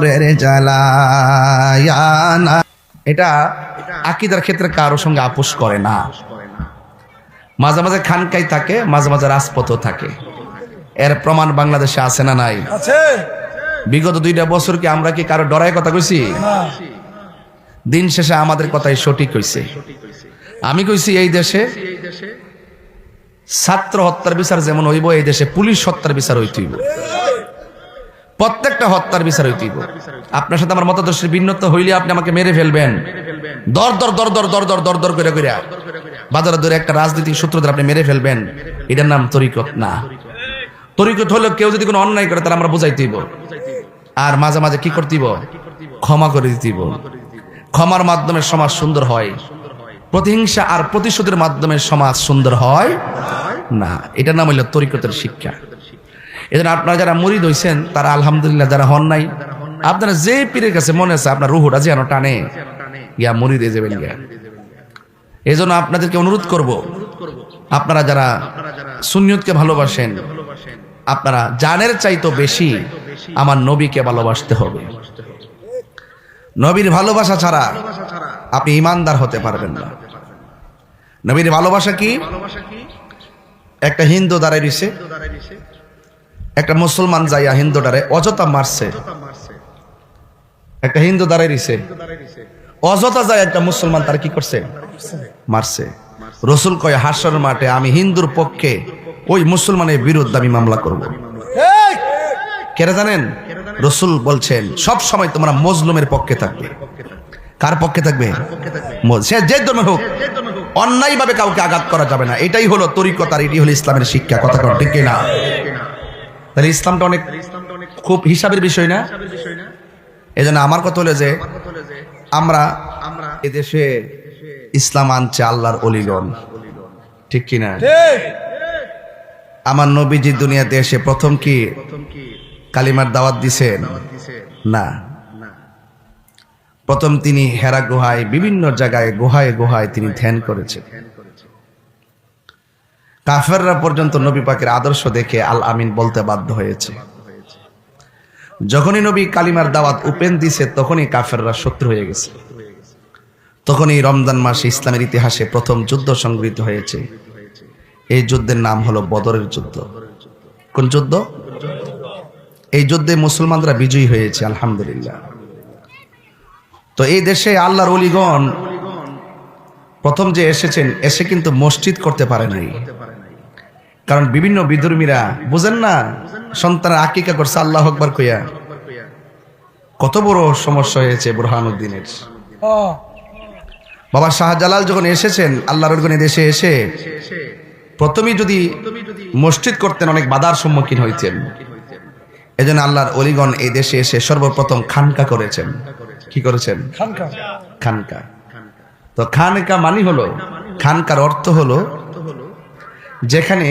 অন্তরের জ্বালায়ানা। এটা আকীদার ক্ষেত্রে কারো সঙ্গে আপোষ করে না। মাঝে মাঝে খানকাই থাকে, মাঝে মাঝে রাজপথও থাকে। এর প্রমাণ বাংলাদেশে আছে না নাই? বিগত 2টা বছর কি আমরা কি কারো ডরায় কথা কইছি? দিন শেষে আমাদের কথাই সঠিক হইছে। আমি কইছি এই দেশে ছাত্র হত্যার বিচার যেমন হইব, এই দেশে পুলিশ হত্যার বিচার হইতেইব। প্রত্যেকটা হত্যার বিচার হইতেইব। আপনার সাথে আমার মতাদর্শের ভিন্নতা হইলে আপনি আমাকে মেরে ফেলবেন, দর দর দর দর দর দর দর দর করে করে বাজারে ধরে একটা রাজনৈতিক সূত্রধর আপনি মেরে ফেলবেন। এটার নাম তরিকত না। তরিকত হলো কেউ যদি কোনো অন্যায় করে তাহলে আমরা বুঝাইতেইব, আর মাঝে মাঝে কি করতেইব? ক্ষমা করে দিতেইব। ক্ষমার মাধ্যমে সমাজ সুন্দর হয়, প্রতিহিংসা আর প্রতিশোধের মাধ্যমে সমাজ সুন্দর হয় না। এটার নাম হইল তরিকতের শিক্ষা। এজন্য আপনারা যারা মুরিদ হইছেন তারা আলহামদুলিল্লাহ, যারা হন নাই আপনারা যে পীরের কাছে মনে আছে আপনার রুহুটা যেন টানে গিয়া মুরিদ হয়ে যাবেন গিয়া। এই জন্য আপনাদেরকে অনুরোধ করব, আপনারা যারা সুন্নিয়তকে ভালোবাসেন আপনারা জানের চাইতো বেশি আমার নবীকে ভালোবাসতে হবে। নবীর ভালোবাসা ছাড়া আপনি ইমানদার হতে পারবেন না। নবীর ভালোবাসা কি? একটা হিন্দু দাঁড়ায় দিছে, একটা মুসলমান যাইয়া হিন্দুটারে অযথা মারছে। একটা হিন্দু দাঁড়ায় দিছে, অযথা যায় একটা মুসলমান তার কি করছে? মারছে। রসুল কয় হাসর মাঠে আমি হিন্দুর পক্ষে, ওই মুসলমানের বিরুদ্ধে আমি মামলা করব। কেন জানেন? রসুল বলছেন সব সময় তোমরা মজলুমের পক্ষে থাকবে। কার পক্ষে থাকবে? সে যে ধর্মের হোক, অন্যায় ভাবে কাউকে আঘাত করা যাবে না। এটাই হলো তরিকত, আর এটি হলো ইসলামের শিক্ষা। কথা কন ঠিক না? তাহলে ইসলামটা অনেক খুব হিসাবের বিষয় না? এজন্য আমার কথা হলো যে আমরা এদেশে ইসলাম আনছে আল্লাহর ওলিগণ, ঠিক কিনা? আমার নবীজি দুনিয়াতে এসে প্রথম কি কালিমার দাওয়াত দিছেন? না। প্রথম তিনি হেরা গুহায়, বিভিন্ন জায়গায় গুহায় গুহায় তিনি ধ্যান করেছেন। কাফেররা পর্যন্ত নবী পাকের আদর্শ দেখে আল আমিন বলতে বাধ্য হয়েছে। যখনই নবী কালিমার দাওয়াত ওপেন দিছে তখনই কাফেররা শত্রু হয়ে গেছে। তখনই রমজান মাসে ইসলামের ইতিহাসে প্রথম যুদ্ধ সংঘটিত হয়েছে। এই যুদ্ধের নাম হলো বদরের যুদ্ধ। কোন যুদ্ধ? এই যুদ্ধে মুসলমানরা বিজয়ী হয়েছে আলহামদুলিল্লাহ। তো এই দেশে আল্লাহর ওলিগণ প্রথম যে এসেছেন, এসে কিন্তু মসজিদ করতে পারে নাই। কারণ বিভিন্ন বিধর্মীরা বুঝেন না, সন্তানের আকিকা করছে আল্লাহু আকবার কইয়া। কত বড় সমস্যা হয়েছে বুরহানুদ্দিনের। বাবা শাহজালাল যখন এসেছেন আল্লাহর ওলিগণ দেশে এসে প্রথমেই যদি মসজিদ করতেন অনেক বাধার সম্মুখীন হয়েছেন। এজন্য আল্লাহর ওলিগণ এই দেশে এসে সর্বপ্রথম খানকা করেছেন। কি করেছেন? খানকা। তো খানকা মানে হলো, খানকার অর্থ হলো যেখানে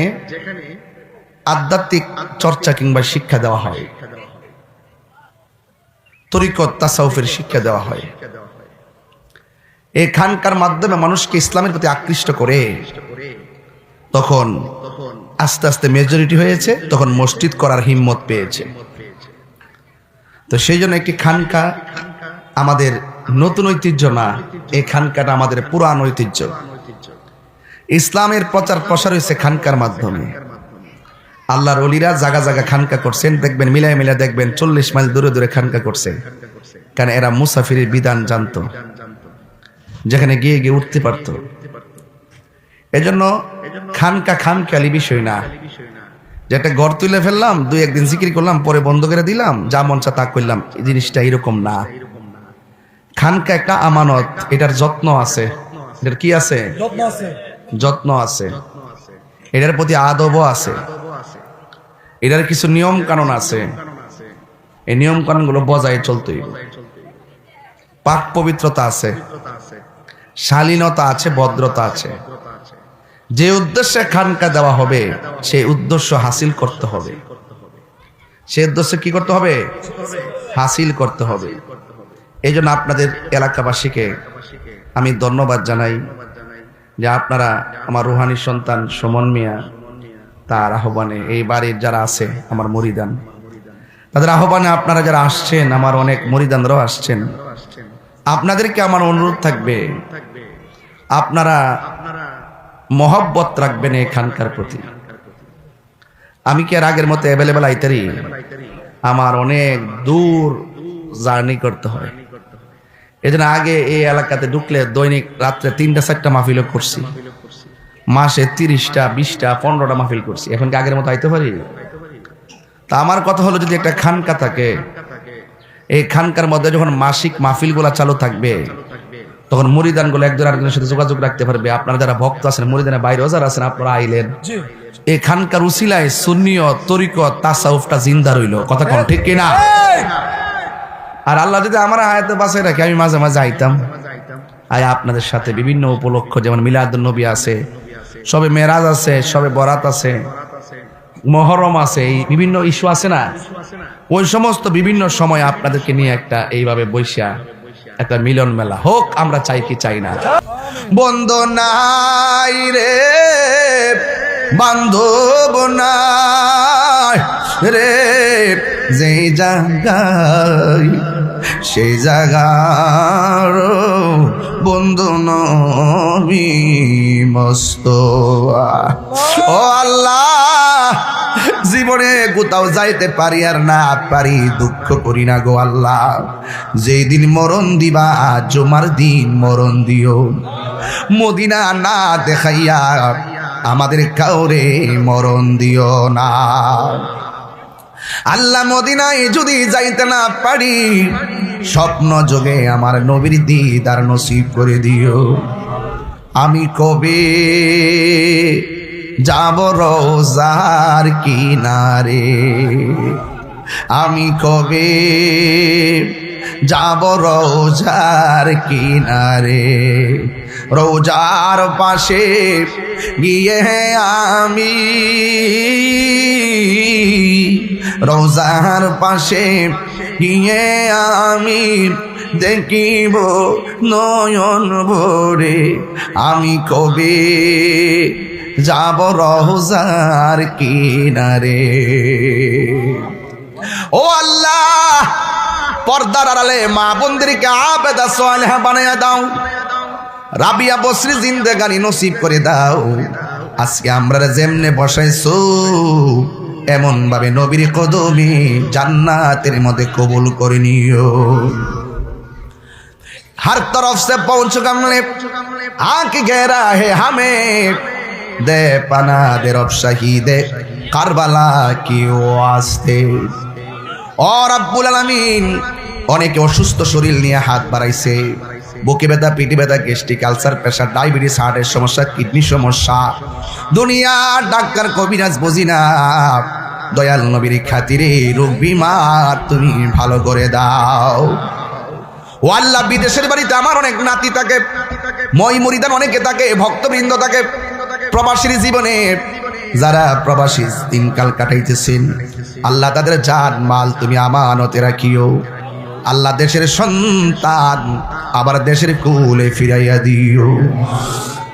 আধ্যাত্মিক চর্চা কিংবা শিক্ষা দেওয়া হয়, তরিকত তাসাউফের শিক্ষা দেওয়া হয়। এই খানকার মাধ্যমে মানুষকে ইসলামের প্রতি আকৃষ্ট করে তখন আস্তে আস্তে মেজরিটি হয়েছে, তখন মসজিদ করার হিম্মত পেয়েছে। তো সেই জন্য একটি খানকা আমাদের নতুন ঐতিহ্য না, এই খানকাটা আমাদের পুরান ঐতিহ্য। ইসলামের প্রচার প্রসার হয়েছে খানকার মাধ্যমে। আল্লাহর ওলিরা জায়গা জায়গা খানকা করছেন, দেখবেন মিলায় মিলায় দেখবেন 40 মাইল দূরে দূরে খানকা করছে। কারণ এরা মুসাফিরের বিধান জানতো, যেখানে গিয়ে গিয়ে উঠতে পারত। এজন্য খানকা খামখেয়ালি বিষয় না, যেটা ঘর তুলে ফেললাম, 2-1 দিন জিকির করলাম, পরে বন্ধ করে দিলাম, যা মন চা তা করলাম, এই জিনিসটা এরকম না। খানকা একটা আমানত, এটার যত্ন আছে। এটার কি আছে? যত্ন আছে। এটার প্রতি আদবও আছে। এটার কিছু নিয়ম কানুন আছে। এই নিয়ম কানুন গুলো বজায় চলতেই। পাক পবিত্রতা আছে, শালীনতা আছে, ভদ্রতা আছে। যে উদ্দেশ্যে খানকা দেওয়া হবে সেই উদ্দেশ্য হাসিল করতে হবে। সেই উদ্দেশ্য কি করতে হবে? হাসিল করতে হবে। এই জন্য আপনাদের এলাকাবাসীকে আমি ধন্যবাদ জানাই যে আপনারা আমার রুহানি সন্তান সুমন মিয়া তার আহ্বানে এই বাড়ির যারা আছে আমার মুরিদান, তাদের আহ্বানে আপনারা যারা আসছেন, আমার অনেক মুরিদানরাও আসছেন, আপনাদেরকে আমার অনুরোধ থাকবে আপনারা মহব্বত রাখবেন এখানকার প্রতি। আমি কি আর আগের মতো অ্যাভেলেবেল আইতারি? আমার অনেক দূর জার্নি করতে হয়। এজন্য আগে এই এলাকাতে ঢুকলে দৈনিক রাত্রে 3টা-4টা মাহফিল করছি, মাসে 30টা 20টা 15টা মাহফিল করছি। এখন কি আগের মতো আইতে পারি? তা আমার কথা হলো, যদি একটা খানকা থাকে, এই খানকার মধ্যে যখন মাসিক মাহফিলগুলা চালু থাকবে, তখন মুরিদানগুলো একজন আরেকজনের সাথে যোগাযোগ রাখতে পারবে। আপনারা যারা ভক্ত আছেন, মুরিদানের বাইরে যারা আছেন, আপনারা আইলেন, এই খানকার উসিলায় সুন্নিয়ত, তরিকত, তাসাউফটা জিন্দা রইল। কথা কোন ঠিক কিনা? আর আল্লাহ যদি আমার হায়াতে বাঁচায় রাখে, আমি মাঝে মাঝে আইতাম, আপনাদের সাথে বিভিন্ন উপলক্ষ, যেমন মিলাদুন নবী আছে, সবে মেরাজ আছে, সবে বরাত আছে, মহরম আছে, এই বিভিন্ন ইস্যু আছে না, ওই সমস্ত বিভিন্ন সময় আপনাদেরকে নিয়ে একটা এইভাবে বৈশা একটা মিলন মেলা হোক, আমরা চাই কি চাই না? বন্ধু নাই রে বান্ধব নাই রে, যে জায়গায় সেই জায়গার বন্ধু নবী মোস্তফা। ও আল্লাহ, জীবনে কোথাও যাইতে পারি আর না পারি, দুঃখ করি না গো আল্লাহ। যেই দিন মরণ দিবা, জুমার দিন মরণ দিও, মদিনা না দেখাইয়া আমাদের কাউরে মরণ দিও না। আল্লাহ, মদিনায় যদি যাইতে না পারি, স্বপ্ন যোগে আমার নবীর দিদার নসিব করে দিও। আমি কবে যাব রোজার কিনারে, আমি কবে যাব রোজার কিনারে, রোজার পাশে গিয়ে আমি, রোজার পাশে গিয়ে আমি দেখিব নয়ন ভরে, আমি কবে যাব রোজার কিনারে। ও আল্লাহ, পর্দার আড়ালে মা বোনদেরকে আবেদা সালেহা বানায়া দাও, রাবিয়া বসরি জিন্দেগানি নসিব করে দাও। আজকে আমরা যেমনে বসাইছো, এমন ভাবে নবীর কদমে জান্নাতের মধ্যে কবুল করে নিও। हर तरफ से पहुंच गमले आंख घेरा है हमें, दे पना दे रब शहीदे কারবালা কি ওয়াস্তে। ও রব্বুল আলামিন, অনেকে অসুস্থ শরীর নিয়ে হাত বাড়াইছে, বুকে ব্যথা, পিঠে ব্যথা, গ্যাস্ট্রিক আলসার, প্রেশার, ডায়াবেটিস, হার্টের সমস্যা, কিডনি সমস্যা, দুনিয়া ডাক্তার কবিরাজ বুঝি না, দয়াল নবীর খাতিরে রোগ বিমার তুমি ভালো করে দাও। ও আল্লাহ, বিদেশের বাড়িতে আমার অনেক নাতি থাকে, মই মুরিদান অনেকে থাকে, ভক্তবৃন্দ থাকে, প্রবাসীর জীবনে যারা প্রবাসী দিনকাল কাটাইতেছেন, আল্লাহ তাদের জান মাল তুমি আমানতে রাখিও। আল্লাহ, দেশের সন্তান আবার দেশের কুলে ফিরাইয়া দিও।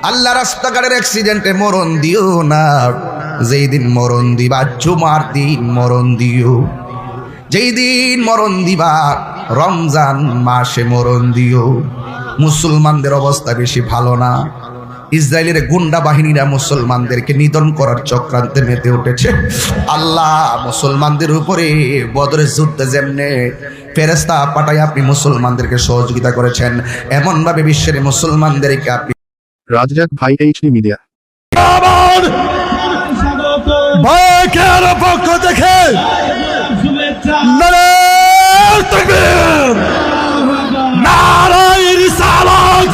আল্লাহ, রাস্তাঘাটের অ্যাক্সিডেন্টে মরণ দিও না, যেই দিন মরণ দিবা জুমার দিন মরণ দিও, যেই দিন মরণ দিবা রমজান মাসে মরণ দিও। মুসলমানদের অবস্থা বেশি ভালো না, ইসরায়েলের গুন্ডা বাহিনীরা মুসলমানদেরকে নিধন করার চক্রান্তে মেতে উঠেছে। আল্লাহ, মুসলমানদের উপরে বদরের যুদ্ধে যেমনে ফেরেশতা পাঠায় আপনি মুসলমানদেরকে সহযোগিতা করেছেন, এমন ভাবে বিশ্বের মুসলমানদেরকে আপনি। রাজ্জাক ভাই, এইচডি মিডিয়া। ভাইয়ের পক্ষ থেকে নারায়ে তাকবীর, নারায়ে রিসালাত,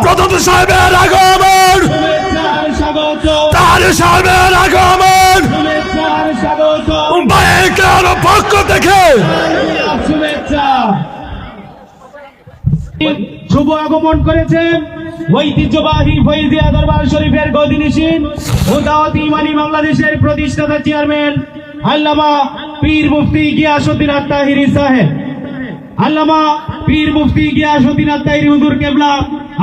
প্রদত্ত সাহেবের আগমন, তার সাহেবের আগমন, ভাইয়ের পক্ষ থেকে শুভ আগমন করেছেন ঐতিহ্যবাহী ফৈজিয়া দরবার শরীফের গদিনিশীন ও দাওয়াত ইমানি বাংলাদেশের প্রতিষ্ঠাতা চেয়ারম্যান আল্লামা পীর মুফতি গিয়াসউদ্দিন আত-তাহিরি সাহেব। আল্লামা পীর মুফতি গিয়াসউদ্দিন আত-তাহিরি হুজুর কেবলা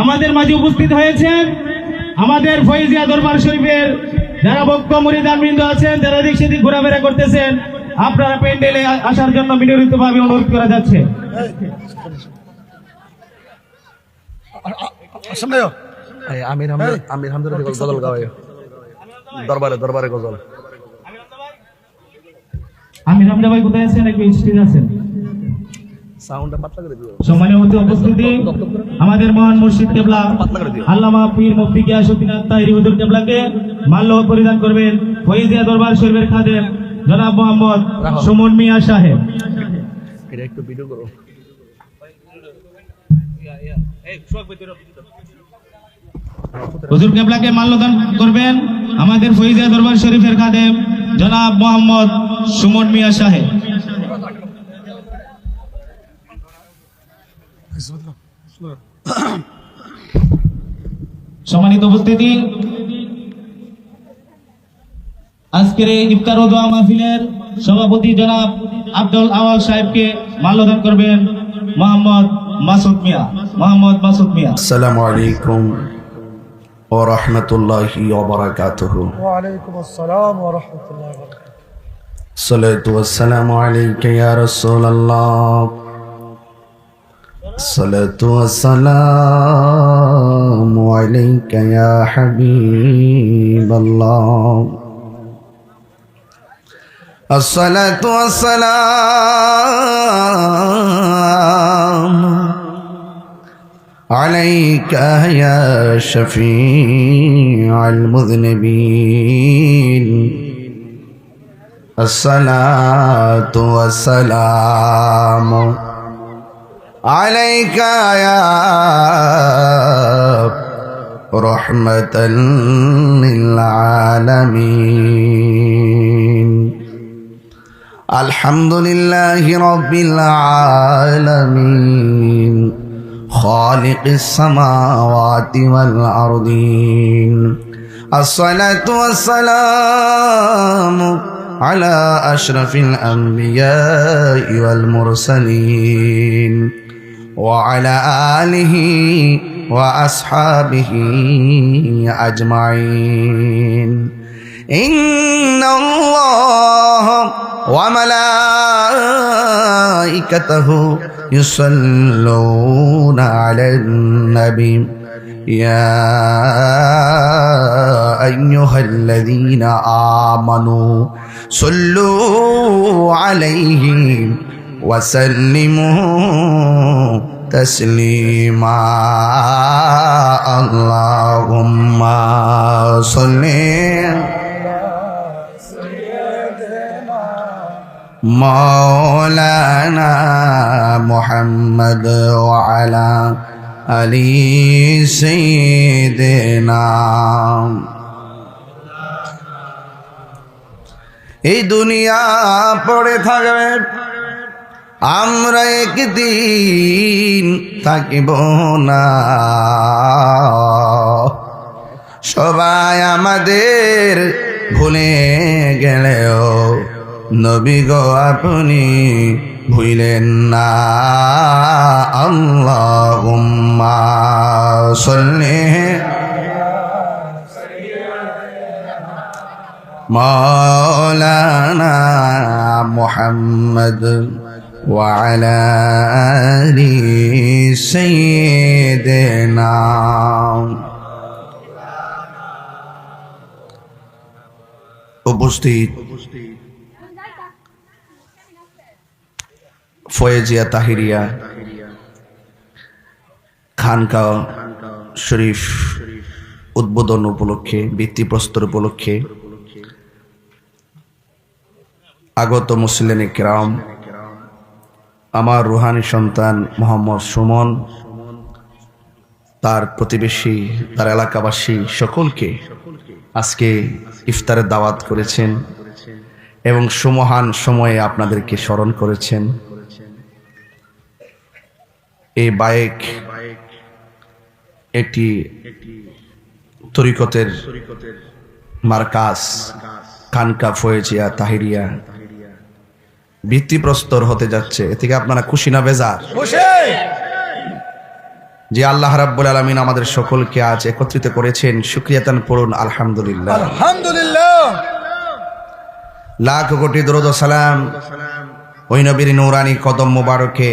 আমাদের মাঝে উপস্থিত হয়েছেন। আমাদের ফৈজিয়া দরবার শরীফের যারা ভক্ত মুরিদানবৃন্দ আছেন, যারা এদিক সেদিক ঘোরাফেরা করতেছেন, আপনারা প্যান্ডেলে আসার জন্য বিনীতভাবে অনুরোধ করা যাচ্ছে। আমির হামদার গজল গাওয়ায় দরবারে গজল। আমি হামজা ভাই কোথায় আছেন? একটু স্টেজে আছেন। সম্মানীয় উপস্থিতি, আমাদের মহান মুর্শিদ কেবলা আল্লামা পীর মুফতি গিয়াসউদ্দিন আত-তাহেরি হুজুর কেবলাকে মাল্য পরিধান করবেন ফয়জিয়া দরবার শরীফের খাদেম জনাব মোহাম্মদ সুমন মিয়া সাহেব। এটা একটু ভিডিও করো। হুজুর কেবলাকে মাল্যদান করবেন আমাদের ফয়জিয়া দরবার শরীফের খাদেম জনাব মোহাম্মদ সুমন মিয়া সাহেব। সম্মানিত উপস্থিতি, আজকের এই ইফতার ও দোয়া মাহফিলের সভাপতি জনাব আব্দুল আওয়াল সাহেবকে মাল্যদান করবেন মোহাম্মদ মাসুদ মিয়া। আসসালামু আলাইকুম ওয়া রাহমাতুল্লাহি ওয়া বারাকাতুহু। وعليكم السلام ورحمة الله وبركاته. সালাতু ওয়াসসালামু আলাইকা ইয়া রাসূলুল্লাহ। সালাতু ওয়াসসালামু আলাইকা ইয়া হাবিবাল্লাহ। الصلاة والسلام عليك يا شفيع المذنبين. الصلاة والسلام عليك يا رحمة للعالمين. الحمد لله رب العالمين خالق السماوات والأرضين. الصلاة والسلام على أشرف الأنبياء والمرسلين وعلى آله وأصحابه أجمعين. إن الله وملائكته يصلون على النبي يا أيها الذين آمنوا صلوا عليه وسلموا تسليما. اللهم صل مولانا محمد وعلى آل سيدنا. এই দুনিয়া পড়ে থাকবে, আমরা একদিন থাকিব না। সবাই আমাদের ভুলে গেলেও নবী গো আপনি ভুলেন না। আল্লাহুম্মা সাল্লি মাওলানা মুহাম্মদ ওয়া আলা আলি সাইয়্যিদিনা। উপস্থিত ফয়েজিয়া তাহিরিয়া খানকা শরীফ উদ্বোধন উপলক্ষে, ভিত্তিপ্রস্তর উপলক্ষে আগত মুসলিম কিরাম, আমার রুহানি সন্তান মোহাম্মদ সুমন, তার প্রতিবেশী, তার এলাকাবাসী সকলকে আজকে ইফতারের দাওয়াত করেছেন এবং সুমহান সময়ে আপনাদেরকে স্মরণ করেছেন। এই বাইক একটি তরিকতের মার্কাজ খানকা ফয়েজিয়া তাহিরিয়া ভিত্তিপ্রস্তর হতে যাচ্ছে। এ থেকে আপনারা খুশি না বেজার? যে আল্লাহ রাব্বুল আলামিন আমাদের সকলকে আজ একত্রিত করেছেন, শুকরিয়াতান পড়ুন আলহামদুলিল্লাহ। আলহামদুলিল্লাহ। লাখ কোটি দরুদ ও সালাম ওই নবীর নূরানি কদম মোবারকে,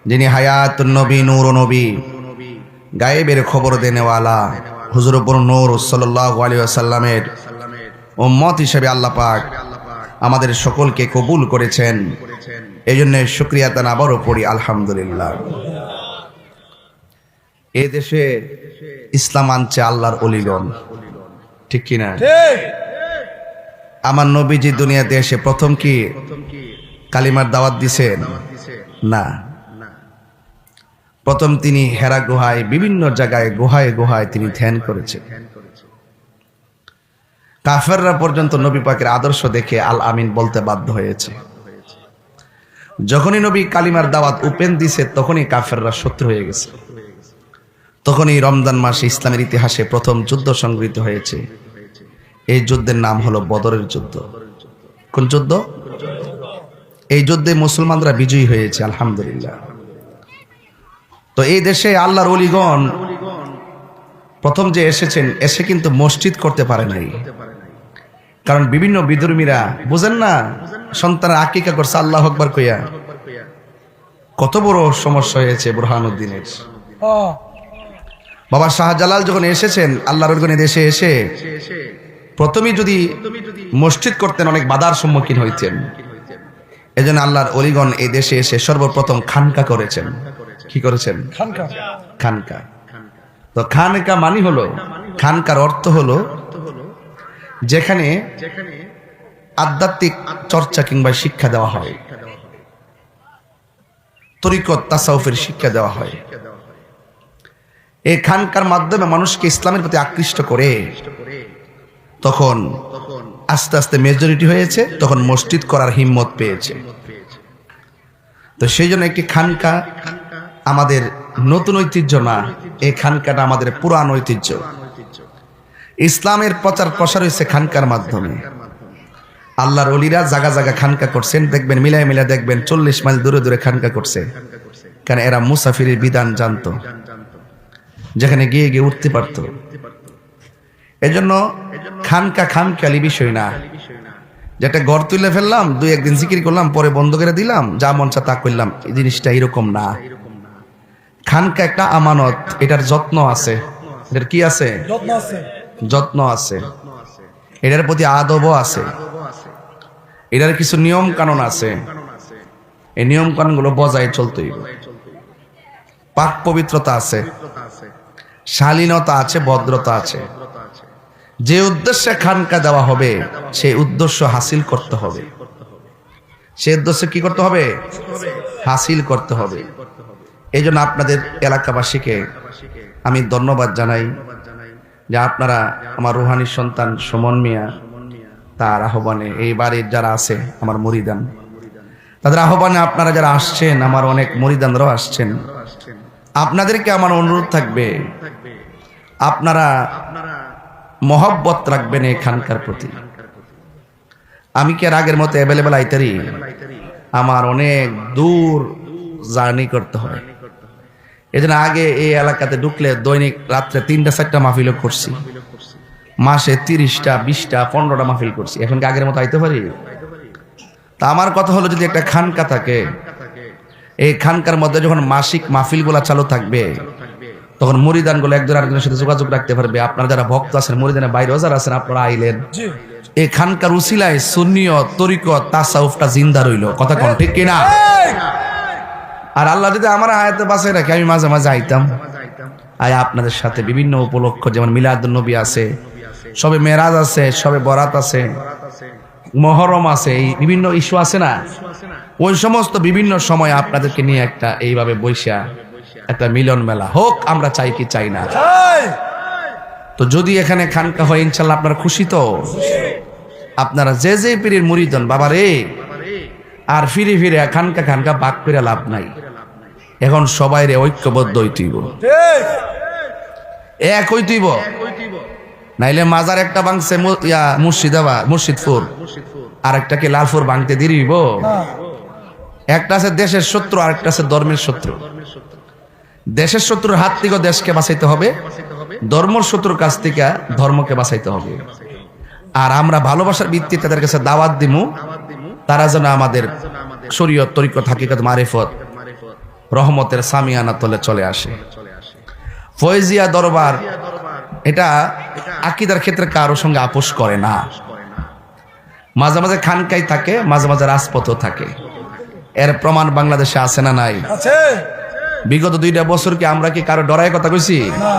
যিনি হায়াতুন নবী, নূর নবী, গায়েবের খবর দেনেওয়ালা হুজুর উপর নূর সাল্লাল্লাহু আলাইহি ওয়াসাল্লামের উম্মত হিসেবে আল্লাহ পাক আমাদের সকলকে কবুল করেছেন। এই জন্য শুকরিয়া তান আবারও পড়ি আলহামদুলিল্লাহ। এই দেশে ইসলাম আনছে আল্লাহর অলিগণ, ঠিক কিনা? আমার নবীজি দুনিয়াতে এসে প্রথম কি কালিমার দাওয়াত দিছেন? না, প্রথম তিনি হেরা গুহায়, বিভিন্ন জায়গায় গুহায় গুহায় তিনি ধ্যান করেছেন। কাফেররা পর্যন্ত নবী পাকের আদর্শ দেখে আল আমিন বলতে বাধ্য হয়েছে। যখনই নবী কালিমার দাওয়াত ওপেন দিছে তখনই কাফেররা শত্রু হয়ে গেছে। তখনই রমজান মাসে ইসলামের ইতিহাসে প্রথম যুদ্ধ সংঘটিত হয়েছে। এই যুদ্ধের নাম হলো বদরের যুদ্ধ। কোন যুদ্ধ? এই যুদ্ধে মুসলমানরা বিজয়ী হয়েছে আলহামদুলিল্লাহ। তো এই দেশে আল্লাহর ওলিগণ প্রথম যে এসেছেন, এসে কিন্তু মসজিদ করতে পারে নাই। কারণ বিভিন্ন বিধর্মীরা বুঝেন না, সন্তানের আকিকা করছে আল্লাহু আকবার কইয়া। কত বড় সমস্যা হয়েছে বুরহানুদ্দিনের। বাবা শাহজালাল যখন এসেছেন আল্লাহর ওলিগণ দেশে এসে প্রথমেই যদি মসজিদ করতেন অনেক বাধার সম্মুখীন হইতেন। এজন্য আল্লাহর ওলিগণ এই দেশে এসে সর্বপ্রথম খানকা করেছেন। কি করেছেন? খানকা। তো খানকা মানে হলো, খানকার অর্থ হলো যেখানে আধ্যাত্মিক চর্চা কিংবা শিক্ষা দেওয়া হয়, তরিকত তাসাউফের শিক্ষা দেওয়া হয়। এই খানকার মাধ্যমে মানুষকে ইসলামের প্রতি আকৃষ্ট করে তখন আস্তে আস্তে মেজরিটি হয়েছে, তখন মসজিদ করার হিম্মত পেয়েছে। তো সেই জন্য একটি খানকা আমাদের নতুন ঐতিহ্য না, এই খানকাটা আমাদের পুরান ঐতিহ্য। ইসলামের প্রচার প্রসার হয়েছে খানকার মাধ্যমে। আল্লাহর ওলিরা জায়গা জায়গা খানকা করছেন, দেখবেন মিলায় মিলায় দেখবেন 40 মাইল দূরে দূরে খানকা করছে। কারণ এরা মুসাফিরের বিধান জানতো, যেখানে গিয়ে গিয়ে উঠতে পারত। এজন্য খানকা খামখেয়ালি বিষয় না, যেটা ঘর তুলে ফেললাম, 2-1 দিন জিকির করলাম, পরে বন্ধ করে দিলাম, যা মন চা তা করলাম, এই জিনিসটা এরকম না। খানকা একটা আমানত, এটার যত্ন আছে। এটার কি আছে? যত্ন আছে। এটার প্রতি আদবও আছে। এটার কিছু নিয়ম কানুন আছে। এই নিয়ম কানুনগুলো বজায় চলতেই, পাক পবিত্রতা আছে, শালীনতা আছে, ভদ্রতা আছে। যে উদ্দেশ্যে খানকা দেওয়া হবে সেই উদ্দেশ্য হাসিল করতে হবে। সেই উদ্দেশ্যে কি করতে হবে? হাসিল করতে হবে। এই জন্য আপনাদের এলাকাবাসীকে আমি ধন্যবাদ জানাই যে আপনারা আমার রুহানি সন্তান সুমন মিয়া তার আহ্বানে, এই বাড়ির যারা আছে আমার মুরিদান, তাদের আহ্বানে আপনারা যারা আসছেন, আমার অনেক মুরিদানরাও আসছেন। আপনাদেরকে আমার অনুরোধ থাকবে, আপনারা মহব্বত রাখবেন এই খানকার প্রতি। আমি কি আর আগের মতো অ্যাভেলেবেল আইতারি? আমার অনেক দূর জার্নি করতে হয়। এই জন্য আগে এই এলাকাতে ঢুকলে দৈনিক রাত্রে 3টা-4টা মাহফিল করছি, মাসে 30টা 20টা 15টা মাহফিল করছি। এখন কি আগের মতো আইতে পারি? তা আমার কথা হলো, যদি একটা খানকা থাকে, এই খানকার মধ্যে যখন মাসিক মাহফিলগুলা চালু থাকবে, তখন মুরিদানগুলো একজন আরেকজনের সাথে যোগাযোগ রাখতে পারবে। আপনারা যারা ভক্ত আছেন, মুরিদানের বাইরেও যারা আছেন, আপনারা আইলেন, এই খানকার উসিলায় সুন্নিয়ত, তরিকত, তাসাউফটা জিন্দা রইল। কথা কোন ঠিক কিনা? আর আল্লাহ যদি আমার হায়াতে বাঁচায় রাখে, আমি মাঝে মাঝে আইতাম। আয় আপনাদের সাথে বিভিন্ন উপলক্ষ, যেমন মিলাদুন নবী আছে, সবে মেরাজ আছে, সবে বরাত আছে, মহরম আছে, এই বিভিন্ন ইস্যু আছে না, ওই সমস্ত বিভিন্ন সময় আপনাদেরকে নিয়ে একটা এইভাবে বৈশা একটা মিলন মেলা হোক, আমরা চাই কি চাই না? তো যদি এখানে খানকা হয়, ইনশাল্লাহ আপনারা খুশি তো? আপনারা যে যে পীরের মুরিদান বাবা রে, আর ফিরে ফিরে খানকা খানকা বাক করে লাভ নাই। এখন সবাই রে ঐক্যবদ্ধ হইতেইব, এক হইতেইব। নাইলে মাজার একটা ভাঙছে মুর্শিদাবাদ, মুর্শিদপুর, আর একটাকে লালপুর ভাঙতে দিইব। একটা আছে দেশের শত্রু, আর একটা আছে ধর্মের শত্রু। দেশের শত্রুর হাত থেকে দেশকে বাঁচাইতে হবে, ধর্মের শত্রুর কাছ থেকে ধর্মকে বাঁচাইতে হবে। আর আমরা ভালোবাসার ভিত্তিতে তাদের কাছে দাওয়াত দিমু, তারা যেন আমাদের শরীয়ত, তরিকত, হাকিকত, মারিফত, রহমতের সামিয়ানা তলে চলে আসে। ফয়েজিয়া দরবার এটা আকীদার ক্ষেত্রে কারোর সঙ্গে আপোষ করে না। মাঝে মাঝে খানকাই থাকে, মাঝে মাঝে রাজপথও থাকে। এর প্রমাণ বাংলাদেশে আছে না নাই? আছে বিগত 2টা বছর কি আমরা কি কারো ডরায় কথা কইছি? না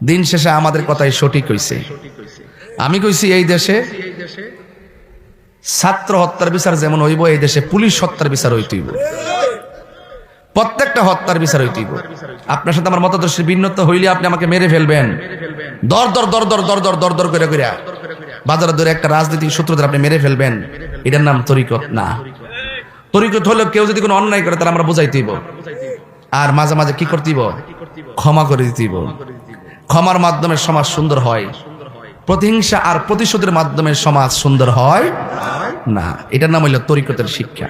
দিন শেষে আমাদের কথাই সঠিক হইছে। আমি কইছি এই দেশে ছাত্র হত্যার বিচার যেমন হইব, এই দেশে পুলিশ হত্যার বিচার হইতে হইব। প্রত্যেকটা হত্যার বিচার হইতে হইব। আপনার সাথে আমার মতাদর্শের ভিন্নতা হইলে আপনি আমাকে মেরে ফেলবেন, দর দর দর দর দর দর দর দর করে করে বাজারে ধরে একটা রাজনৈতিক সূত্রদের আপনি মেরে ফেলবেন, এটার নাম তরিকত না। তরিকত হলো কেউ যদি কোনো অন্যায় করে তারা আমরা বুঝাইতে হইব, আর মাঝে মাঝে কি করতে হইব? ক্ষমা করে দিতে হইব। ক্ষমার মাধ্যমে সমাজ সুন্দর হয়, প্রতিহিংসা আর প্রতিশোধের মাধ্যমে সমাজ সুন্দর হয় না। এটার নাম হইল তরিকতের শিক্ষা।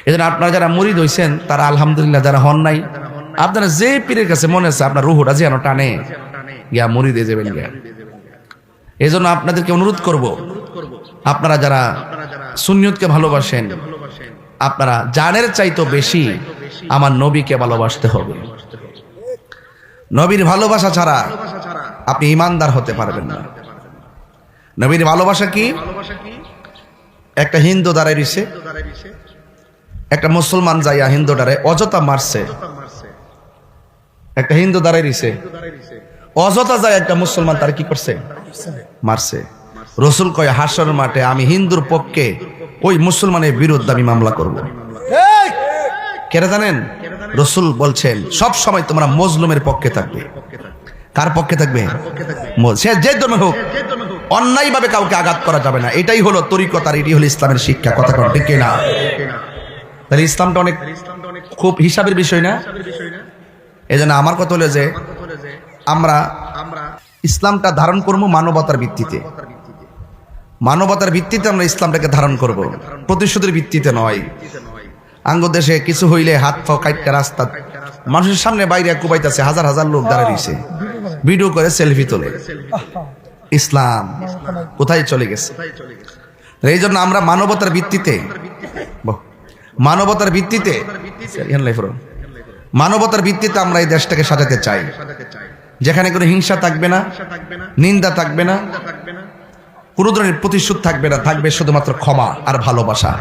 এজন্য আপনারা যারা মুরিদ হইছেন তারা আলহামদুলিল্লাহ, যারা হন নাই আপনারা যে পীরের কাছে মনে আছে আপনার রুহুটা যেন টানে গিয়া মুরিদে যাবেন গিয়া। এই জন্য আপনাদেরকে অনুরোধ করব, আপনারা যারা সুন্নিয়তকে ভালোবাসেন আপনারা জানের চাইতো বেশি আমার নবীকে ভালোবাসতে হবে। নবীর ভালোবাসা ছাড়া আপনি ইমানদার হতে পারবেন না। নবীর ভালোবাসা কি? একটা হিন্দু দাঁড়ায় রইছে, একটা মুসলমান যাইয়া হিন্দুটারে অযথা মারছে। একটা হিন্দু দাঁড়ায় রইছে, অযথা যায় একটা মুসলমান তার কি করছে? মারছে। রসুল কয় হাসরের মাঠে আমি হিন্দুর পক্ষে ওই মুসলমানের বিরুদ্ধে আমি মামলা করব। কেন জানেন? রসুল বলছেন সব সময় তোমরা মজলুমের পক্ষে থাকবে। কার পক্ষে থাকবে? সে যে ধর্মের হোক, অন্যায় ভাবে কাউকে আঘাত করা যাবে না। এটাই হলো তরিকত, আর এটাই হলো ইসলামের শিক্ষা। কথা কোন ঠিক না? তাহলে ইসলামটা অনেক খুব হিসাবের বিষয় না? এজন্য আমার কথা হলো যে আমরা ইসলামটা ধারণ করবো মানবতার ভিত্তিতে। মানবতার ভিত্তিতে আমরা ইসলামটাকে ধারণ করব, প্রতিশোধের ভিত্তিতে নয়। আঙ্গ দেশে কিছু হইলে হাত পাও কাটটা রাস্তা মানুষের সামনে বাইরে কুবাইতেছে, হাজার হাজার লোক দাঁড়িয়ে রয়েছে, ভিডিও করে সেলফি তোলে। ইসলাম কোথায় চলে গেছে? এই জন্য আমরা মানবতার ভিত্তিতে মানবতার ভিত্তিতে আমরা এই দেশটাকে সাজাতে চাই, যেখানে কোনো হিংসা থাকবে না, নিন্দা থাকবে না, কোনো ধরনের প্রতিশোধ থাকবে না, থাকবে শুধুমাত্র ক্ষমা আর ভালোবাসা।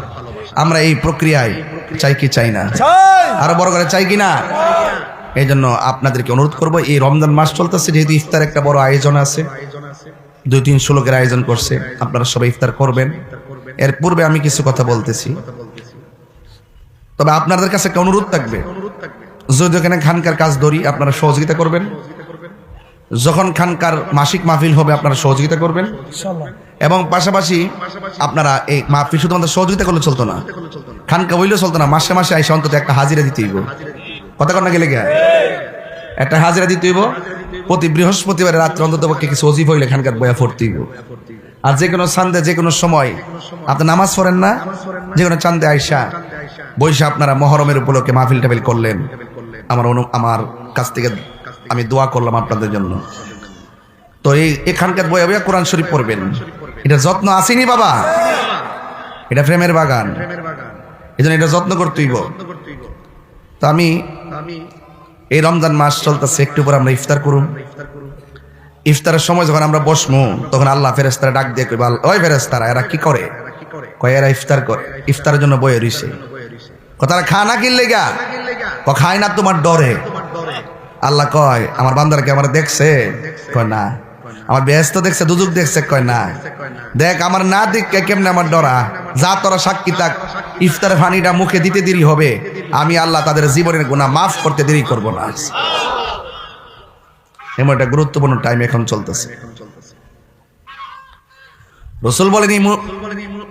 আমরা এই প্রক্রিয়ায় চাই কি চাই না? আরো বড় করে চাই কি না? এই জন্য আপনাদেরকে অনুরোধ করবো, এই রমজান মাস চলতেছে, যেহেতু ইফতার একটা বড় আয়োজন আছে, 2-3 লোকের আয়োজন করছে, আপনারা সবাই ইফতার করবেন। এর পূর্বে আমি কিছু কথা বলতেছি, তবে আপনাদের কাছে একটা অনুরোধ থাকবে, যদি ওখানে খানকার কাজ ধরি আপনারা সহযোগিতা করবেন। যখন খানকার মাসিক মাহফিল হবে আপনারা সহযোগিতা করবেন, এবং পাশাপাশি আপনারা এই মাহফিল শুধুমাত্র সহযোগিতা করলে চলতো না, খানকা হইলেও চলতো না, মাসে মাসে আইসা অন্তত একটা হাজিরা দিতে হইব। কথা কর না গেলে গিয়া একটা হাজিরা দিতে হইব। প্রতি বৃহস্পতিবারে রাত্রে অন্তত পক্ষে কিছু ওজিফ হইলে খানকার বয়া পড়তে হইব। আর যে কোনো চান্দে, যে কোনো সময় আপনি নামাজ পড়েন না, যে কোনো চান্দে আইসা বৈশা আপনারা মহরমের উপলক্ষে মাহফিল টাফিল করলেন, আমার কাছ থেকে আমি দোয়া করলাম আপনাদের জন্য। তো এখানকার বইয়া বইয়া কোরআন শরীফ পড়বেন। এটা যত্ন আসেনি বাবা, এটা প্রেমের বাগান, এই জন্য এটা যত্ন করতেই। তো আমি এই রমজান মাস চলতেছে, একটু পর আমরা ইফতার করুন। ইফতারের সময় যখন আমরা বসমু তখন আল্লাহ ফেরেশতারা ডাক দিয়ে কইবা, ওই ফেরেশতারা এরা কি করে? কয় এরা ইফতার করে, ইফতারের জন্য বইয়ে রইছে। কথাটা খা না কিনলে গা খায় না তোমার ডরে। আল্লাহ কয় আমার বান্দারকে আমার দেখছে? কয় না। আমার ব্যস্ত দেখছে, দুজুক দেখছে? কয় না। দেখ আমার না দেখে কেমনে আমার ডরা, যা তোরা সাক্ষী থাক, ইফতার পানিটা মুখে দিতে দেরি হবে, আমি আল্লাহ তাদের জীবনের গুনাহ মাফ করতে দেরি করব না। এমন একটা গুরুত্বপূর্ণ টাইম এখন চলতেছে। রাসূল বলেন,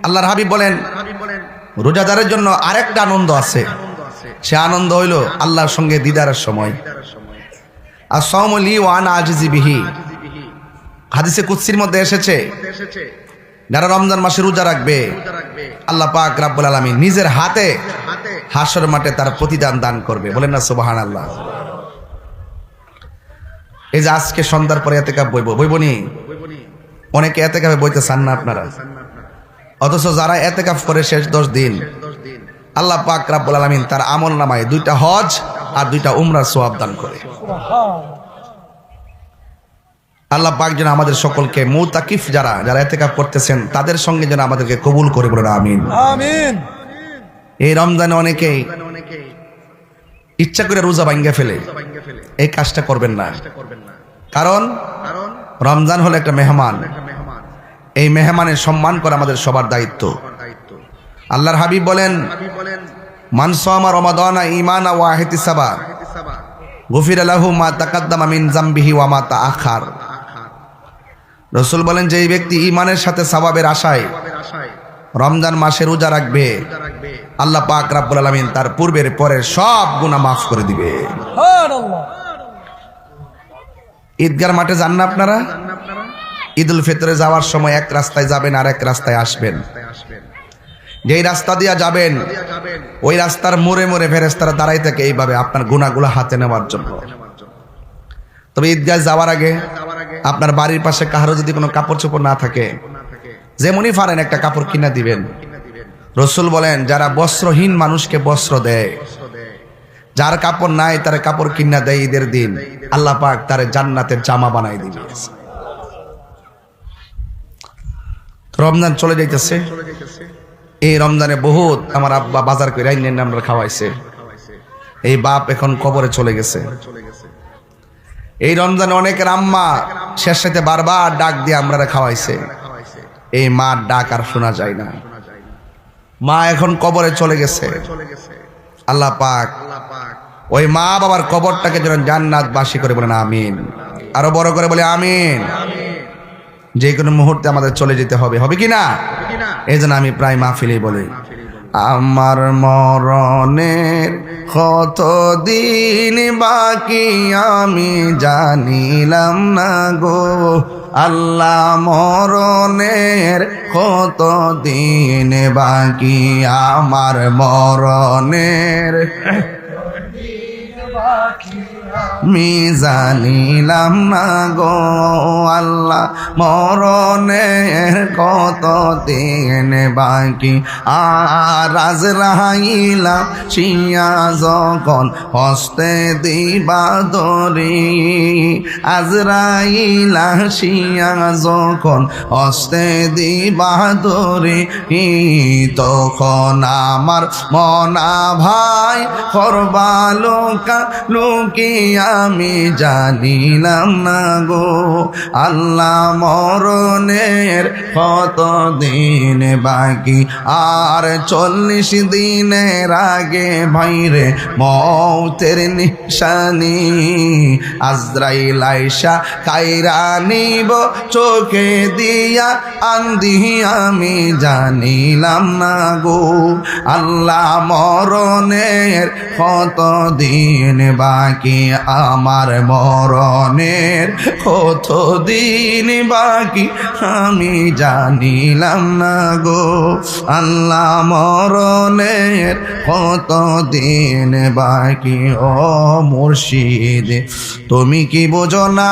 আল্লাহর হাবিব বলেন, রোজাদারের জন্য আরেকটা আনন্দ আছে, সে আনন্দ হইল আল্লাহর সঙ্গে দিদারের সময়। আস-সাওমু লি ওয়া আনা আজিজি বিহি, হাদিসে কুদসির মধ্যে এসেছে, যারা রমজান মাসে রোজা রাখবে আল্লাহ পাক রব্বুল আলামিন নিজের হাতে হাসর মাঠে তার প্রতিদান দান করবে। বলেন না সুবহানাল্লাহ। এই যে আজকে সন্ধ্যার পরে ইতিকাফ বইবনি, অনেকে এতেকাফে বইতে চান না আপনারা, অথচ যারা এতেকাফ করে শেষ 10 দিন আল্লাহ পাক রব্বুল আলামিন তার আমল নামায় 2টা হজ আর 2টা উমরার সওয়াব দান করে। আল্লাহ পাক যেন আমাদের সকলকে মুতাকিফ যারা এতেকাফ করতেছেন তাদের সঙ্গে যেন আমাদেরকে কবুল করে বলেন আমিন। আমিন। এই রমজানে অনেকেই ইচ্ছা করে রোজা ভাঙ্গা ফেলে, এই কাজটা করবেন না। কারণ রমজান হলো একটা মেহমান, এই মেহমানের সম্মান করা আমাদের সবার দায়িত্ব। আল্লাহর হাবিব বলেন, মান সামা রমাদানা ঈমানা ওয়া ইহতিসাবা গুফিরা লাহু মা তাকাদ্দামা মিন যামবিহি ওয়া মা তাআখার। রাসূল বলেন, যে ব্যক্তি ঈমানের সাথে সওয়াবের আশায় রমজান মাসে রোজা রাখবে, আল্লাহ পাক রব্বুল আলামিন তার পূর্বের পরের সব গুনাহ মাফ করে দিবে। সুবহানাল্লাহ। ঈদগার মাঠে যান না আপনারা? ঈদুল ফিতরে যাওয়ার সময় এক রাস্তায় যাবেন আর এক রাস্তায় আসবেন। যেই রাস্তা দিয়ে যাবেন ওই রাস্তার মোড়ে মোড়ে ফেরেশতারা দাঁড়াই থাকে এইভাবে আপনার গুনাহগুলো হাতে নেওয়ার জন্য। তবে ঈদগাহ যাওয়ার আগে আপনার বাড়ির পাশে কারো যদি কোনো কাপড় চোপড় না থাকে, যেমনই পারেন একটা কাপড় কিনা দিবেন। রাসূল বলেন, যারা বস্ত্রহীন মানুষকে বস্ত্র দেয়, যার কাপড় নাই তার কাপড় কিনা দেয় ঈদের দিন, আল্লাহ পাক তার জান্নাতের জামা বানাই দিবে। রমজান চলে যাইতেছে, এই রমজানে বহুত আমার আব্বা বাজার করে আইনেন আমরা খাওয়াইছে, এই বাপ এখন কবরে চলে গেছে। এই রমজানে অনেকের আম্মা শেষ সাথে বারবার ডাক দিয়ে আমরা খাওয়াইছে, এই মার ডাক আর শোনা যায় না, মা এখন কবরে চলে গেছে। আল্লাহ পাক ওই মা বাবার কবরটাকে যেন জান্নাতবাসী করে বলেন আমিন। আরো বড় করে বলে আমিন। যে কোনো মুহূর্তে আমাদের চলে যেতে হবে, হবে কি না? এই জন্য আমি প্রায় মাহফিলেই বলি, আমার মরণের কত দিন বাকি আমি জানিলাম না গো আল্লাহ, মরণের কত দিন বাকি আমার মরণের আমি জানিলাম না গো আল্লাহ, মরণের কত দিন বাকি। আর আজরাইলা শিয়া যখন হস্তে দিবা দরি, আজরাইলা শিয়া যখন হস্তে দিবা দরি, তখন আমার মনা ভাই করবা লোকা লোকি আমি জানিলাম না গো আল্লাহ, মরণের কত দিন বাকি। আর 40 দিনের আগে ভাইরে মৌতের নিশানি, আজরাইল আইসা কাইরা নিব চোখে দিয়া আন্দি আমি জানিলাম না গো আল্লাহ, মরণের কত দিন বাকি আমার মরণের কত দিন বাকি আমি জানিলাম না গো আল্লাহ, মরণের কত দিন বাকি। ও মুর্শিদ তুমি কি বোঝো না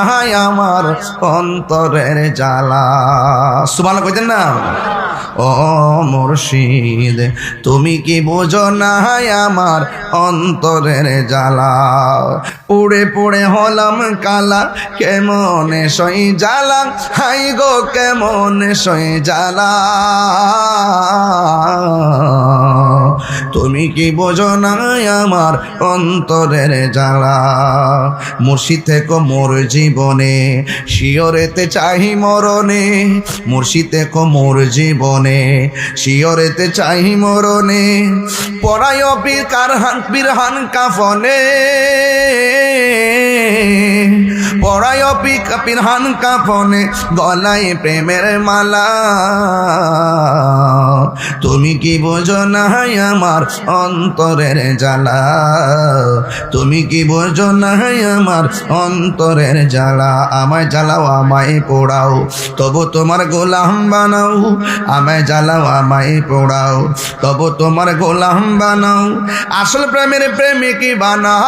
আমার অন্তরের জ্বালা? সুবহানাল্লাহ কইতেন না? ও মুর্শিদ তুমি কি বোঝো না আমার অন্তরের জ্বালা? পুড়ে পুড়ে হলাম কালা, কেমনে সই জ্বালা, হাই গো কেমনে সই জ্বালা। তুমি কি বোঝো না আমার অন্তরের জ্বালা? মুর্শিদ থেকে মোর জীবনে শিয়রেতে চাই মরণে, মুর্শিদ থেকে মোর জীবনে শিয়রেতে চাই মরণে, পরায় পীর কারহান পিরহান কাফনে, পরায় পিরহান কাফনে গলায় প্রেমের মালা। তুমি কি বোঝো না আমার অন্তরের জ্বালা? তুমি কি বোঝো না আমার অন্তরের জ্বালা? আমায় জ্বালাও আমায় পোড়াও তবু তোমার গোলাম বানাও, আমায় জ্বালাও আমায় পোড়াও তবু তোমার গোলাম বানাও, আসল প্রেমের প্রেমিক বানাও,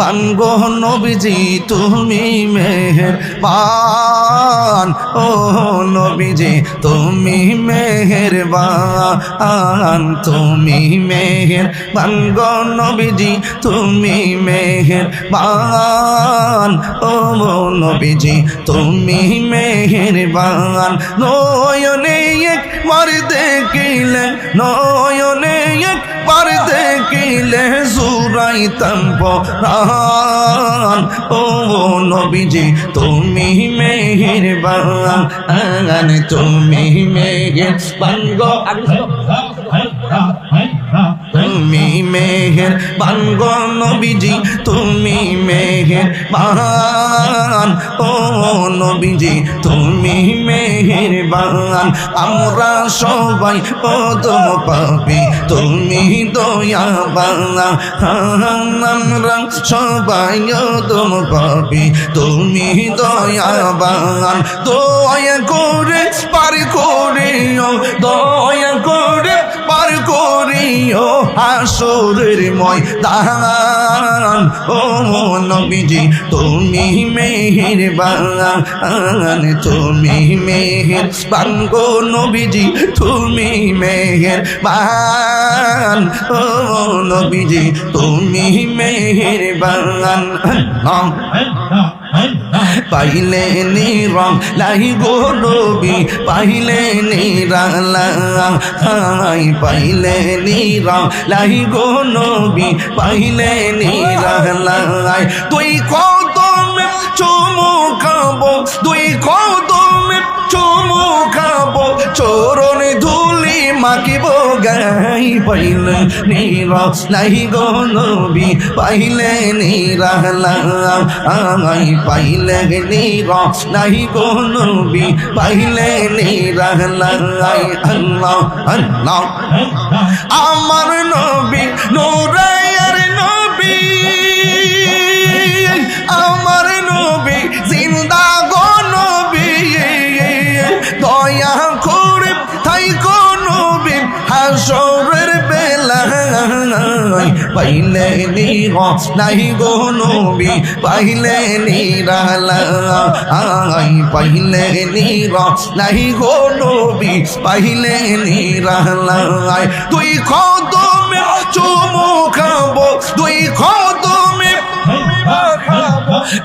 বানগো নবীজি তুমি মেহেরবান, ও নবীজি তুমি মেহেরবান, তুমি মেহেরবান গো নবীজি তুমি মেহেরবান, ও নবীজি তুমি মেহেরবান। নয়নে একবার দেখিলে, নয়নে একবার দেখিলে জুড়াইতাম পরাণ, ও নবীজি তুমি মেহেরবান, তুমি মেহেরবান গো, তুমি মেহেরবান গো নবীজি তুমি মেহেরবান, ও নবীজি তুমি মেহেরবান। আমরা সবাই প্রথম পাপী তুমি দয়াবান, আমরা সবাই প্রথম পাপী তুমি দয়াবান। দয়া করে পার করিও, দয়া করে পার করিও হাসরের ময়দান, ও নবীজি তুমি মেহেরবান, তুমি মেহেরবান গো নবীজি তুমি মেহেরবান, ও নবীজি তুমি মেহেরবান। পাইলে নিরং লাই গো নবী, পাইলে নিরালাই, পাইলে নিরং লাই গো নবী, পাইলে নিরালাই। তুই কদমে চুমু খাবো, তুই কদমে চুমু খাবো, চরণ ধুলি মাখিব গাই। পাইলে নিরালাই গো নবী, পাইলে নিরালাই, পাইলে নিরালাই গো নবী, পাইলে নিরালাই। আল্লাহ আল্লাহ আমার নবী নূরের নবী, আমার নবী জিন্দা গো নবী, দয়া করে তাই গো নবী হাসরের বেলায়। পাইলে নিরালাই গো নবী, পাইলে নিরালাই, পাইলে নিরালাই গো নবী, পাইলে নিরালাই। তুই কদমে চুমু খাবো, তুই কদমে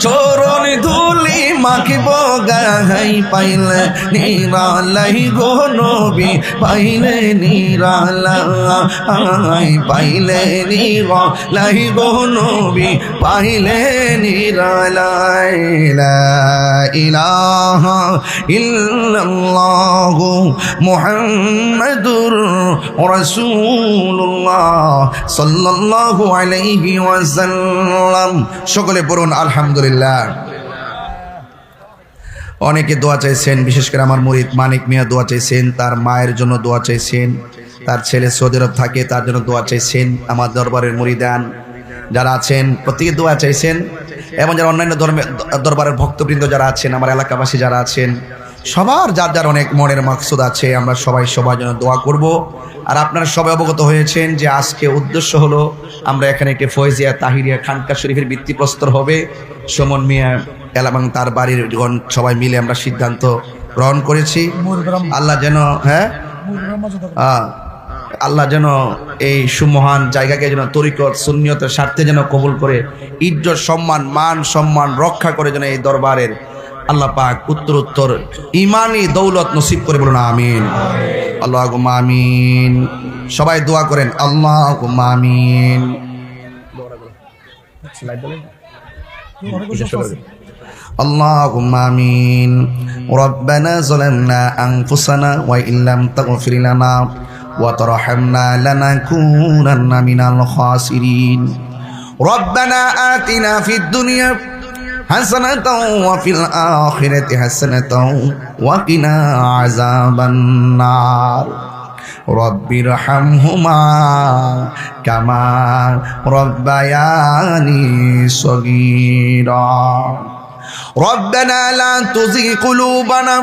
চরণ ধুলি মাখিব গাই। পাইলে নিরালাই গো নবী, পাইলে নিরালাই, পাইলে নিরালাই গো নবী, পাইলে নিরালাই। লা ইলাহা ইল্লাল্লাহু মুহাম্মাদুর রাসূলুল্লাহ সাল্লাল্লাহু আলাইহি ওয়াসাল্লাম। সকলে পড়ুন আলহামদুলিল্লাহ। অনেকে দোয়া চাইছেন, বিশেষ করে আমার মুরিদ মানিক মিয়া দোয়া চাইছেন, তার মায়ের জন্য দোয়া চাইছেন, তার ছেলে সৌদি আরব থাকে তার জন্য দোয়া চাইছেন। আমার দরবারের মুরিদান যারা আছেন প্রত্যেকে দোয়া চাইছেন, এবং যারা অন্যান্য দরবারের ভক্তবৃন্দ যারা আছেন, আমার এলাকাবাসী যারা আছেন, সবার যার যার অনেক মনের মাকসুদ আছে, আমরা সবাই সবার জন্য দোয়া করব। আর আপনারা সবাই অবগত হয়েছেন যে আজকে উদ্দেশ্য হলো আমরা এখানে একটি ফয়েজিয়া তাহিরিয়া খানকা শরীফের ভিত্তিপ্রস্তর হবে। সুমন মিয়া এবং তার বাড়ির সবাই মিলে আমরা সিদ্ধান্ত গ্রহণ করেছি। আল্লাহ যেন আল্লাহ যেন এই সুমহান জায়গাকে যেন তরিকত সুন্নিয়তের স্বার্থে যেন কবুল করে, ইজ্জত সম্মান মান সম্মান রক্ষা করে যেন এই দরবারের আল্লাহ পাক উত্তর ইমানি দৌলত নসিব করে, বলুন আমিন। আল্লাহুম্মা আমিন। সবাই দোয়া করেন আল্লাহুম্মা আমিন। আল্লাহুম্মা আমিন। রব্বানা যালামনা আনফুসানা ওয়া ইল্লাম তাগফির লানা ওয়া তারহামনা লানাকুনান্না মিনাল খাসিরিন। রব্বানা আতিনা ফিদ দুনিয়া হাসানাতাও ওয়া ফিল আখিরাতি হাসানাতাও ওয়া কিনা আযাবান নার। রব্বিরহামহুমা কামা রব্বায়ানি সগীরা। রব্বানা লা তুযিগ কুলুবানা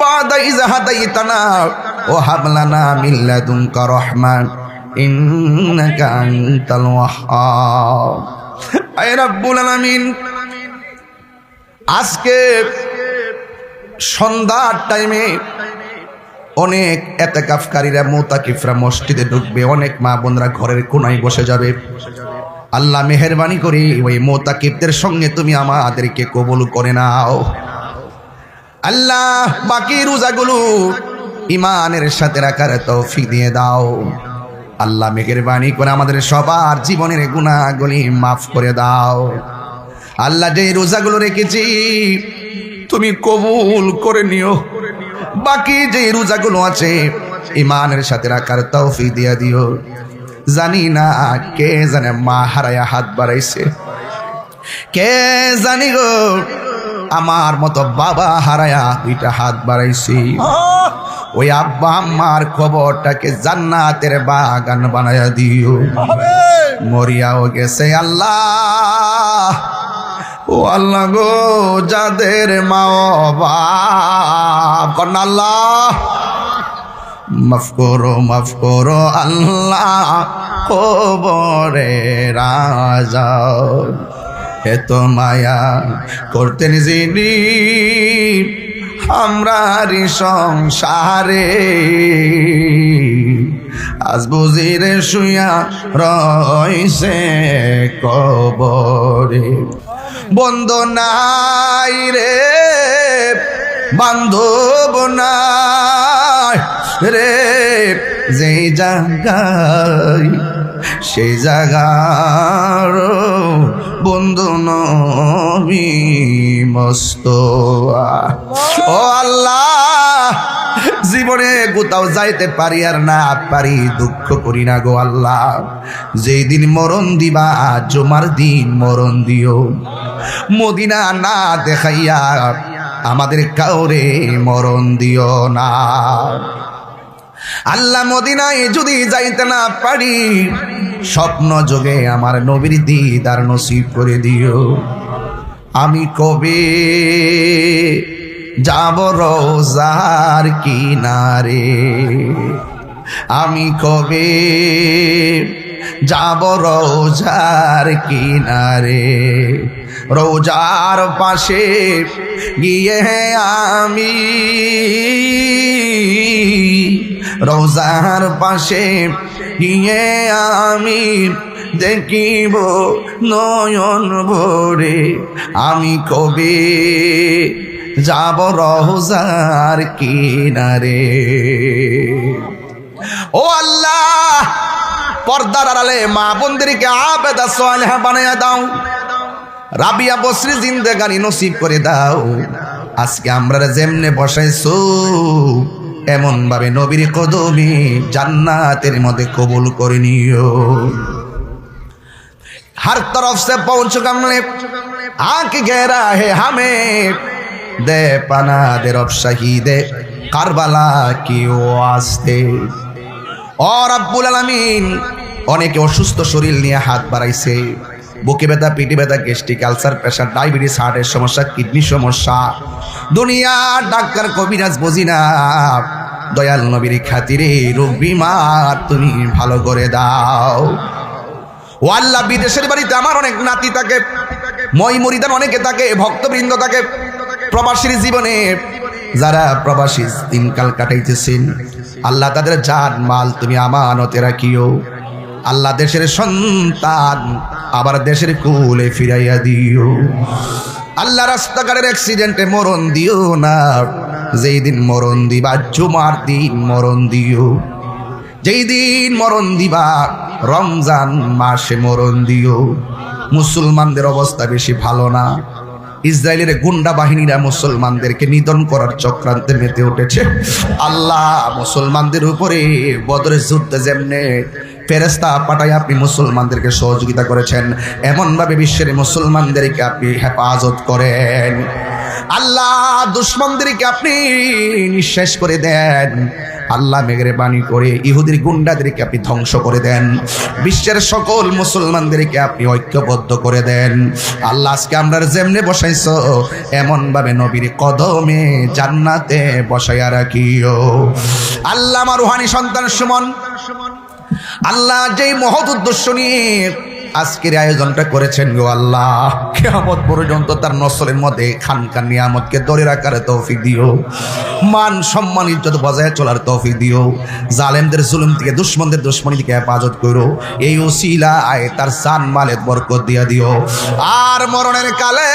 বা'দা ইয হাদাইতানা ওয়া হাব লানা মিন লাদুনকা রাহমা ইন্নাকা আনতাল ওয়াহ্হাব। আয় রাব্বুল আলামিন, আজকে সন্ধ্যার টাইমে অনেক এতেকাফকারীরা মুতাকিফরা মসজিদে ঢুকবে, অনেক মা বোনরা ঘরের কোনায় বসে যাবে। আল্লাহ মেহেরবানি করে ওই মুতাকিফদের সঙ্গে তুমি আমাদেরকে কবুল করে নাও। আল্লাহ বাকি রোজাগুলো ইমানের সাথে রাখার তৌফিক দিয়ে দাও। আল্লাহ মেহেরবানি করে আমাদের সবার জীবনের গুনাহগুলি মাফ করে দাও। আল্লাহ যে রোজাগুলো রেখেছি তুমি কবুল করে নিও। বাকি যে রোজাগুলো আছে ইমানের সাথে রাখার তৌফিক দিয়ে দিও। জানি না কে জানে মা হারায়া হাত বাড়াইছে, কে জানি গো আমার মতো বাবা হারায়া দুইটা হাত বাড়াইছি। ওই আব্বা আম্মার খবরটাকে জান্নাতের বাগান বানায়া দিও। মরিয়াও গেছে আল্লাহ, ও আল্লাহ গো যাদের মা বাপ কন্যা আল্লাহ মাফ করো আল্লাহ কবরে রাজা। এত মায়া করতেন যিনি আমরারি সংসারে, আজ বুঝিরে শুয়া রইছে কবরে। বন্ধু নাই রে বান্ধব নাই রে, যেই জায়গায় সেই জায়গার বন্ধু নবী মোস্তফা। ও আল্লাহ, জীবনে কোথাও যাইতে পারি আর না পারি দুঃখ করি না গো আল্লাহ। যেই দিন মরণ দিবা জুমার দিন মরণ দিও। মদিনা না দেখাইয়া আমাদের কাউরে মরণ দিও না। আল্লাহ মদিনায় যদি যাইতে না পারি স্বপ্ন যোগে আমার নবীর দিদার নসিব করে দিও। আমি কবে যাব রোজার কিনারে, আমি কবে যাব রোজার কিনারে। রোজার পাশে গিয়ে আমি, রোজার পাশে গিয়ে আমি দেখিব নয়ন ভরে। আমি কবে যাব রোজার কিনারে। ও আল্লাহ, পর্দার আড়ালে মা বোনদেরকে আবেদা সালেহা বানায়া দাও। রাবিয়া বসরি জিন্দেগানি নসিব করে দাও। আজকে আমরা যেমনে বসাইছো এমন ভাবে নবীর কদমে জান্নাতের মধ্যে কবুল করে নিও। हर तरफ से पहुंच गमले आंख घेरा है हमें, दे पना दे रब शहीदे কারবালা কি ওয়াস্তে। ও রব্বুল আলামিন, অনেকে অসুস্থ শরীর নিয়ে হাত বাড়াইছে। বুকে ব্যথা, পিঠে ব্যথা, গ্যাস্ট্রিক আলসার, প্রেশার, ডায়াবেটিস, হার্টের সমস্যা, কিডনি সমস্যা। দুনিয়া ডাক্তার কবিরাজ বুঝি না, দয়াল নবীর খাতিরে রোগ বিমার তুমি ভালো করে দাও। ও আল্লাহ, বিদেশের বাড়িতে আমার অনেক নাতি থাকে, মই মুরিদান অনেকে থাকে, ভক্তবৃন্দ থাকে। প্রবাসীর জীবনে যারা প্রবাসী দিনকাল কাটাইতেছেন আল্লাহ তাদের জান মাল তুমি আমানতে রাখিও। আল্লাহ দেশের সন্তান আবার দেশের কুলে ফিরাইয়া দিও। আল্লাহ রাস্তাঘাটের অ্যাক্সিডেন্টে মরণ দিও না। যেই দিন মরণ দিবা জুমার দিন মরণ দিও। যেই দিন মরণ দিবা রমজান মাসে মরণ দিও। মুসলমানদের অবস্থা বেশি ভালো না। ইসরায়েলের গুন্ডা বাহিনীরা মুসলমানদেরকে নিধন করার চক্রান্তে মেতে উঠেছে। আল্লাহ মুসলমানদের উপরে বদরের যুদ্ধে যেমনে ফেরেশতা পাঠায় আপনি মুসলমানদেরকে সহযোগিতা করেছেন, এমনভাবে বিশ্বের মুসলমানদেরকে আপনি হেফাজত করেন। আল্লাহ দুশ্মনদেরকে আপনি নিঃশেষ করে দেন। আল্লাহ মেহেরবানি করে ইহুদির গুন্ডাদেরকে আপনি ধ্বংস করে দেন। বিশ্বের সকল মুসলমানদেরকে আপনি ঐক্যবদ্ধ করে দেন। আল্লাহ আজকে আমরা যেমনে বসাইছো এমনভাবে নবীর কদমে জান্নাতে বসাইয়া রাখিও। আল্লাহ আমার রুহানি সন্তান সুমন, আল্লাহ যেই মহৎ উদ্দেশ্য নিয়ে আজকের আয়োজনটা করেছেন গো আল্লাহ, কিয়ামত পর্যন্ত তার নসলের মধ্যে খানকার নিয়ামতকে ধরে রাখার তৌফিক দিও, মান সম্মান ইজ্জত বজায় চলার তৌফিক দিও, জালেমদের জুলুম থেকে দুশমনদের দুশমনি থেকে হেফাজত করো, এই উসিলায় তার জান মালে বরকত দিয়া দিও। আর মরণের কালে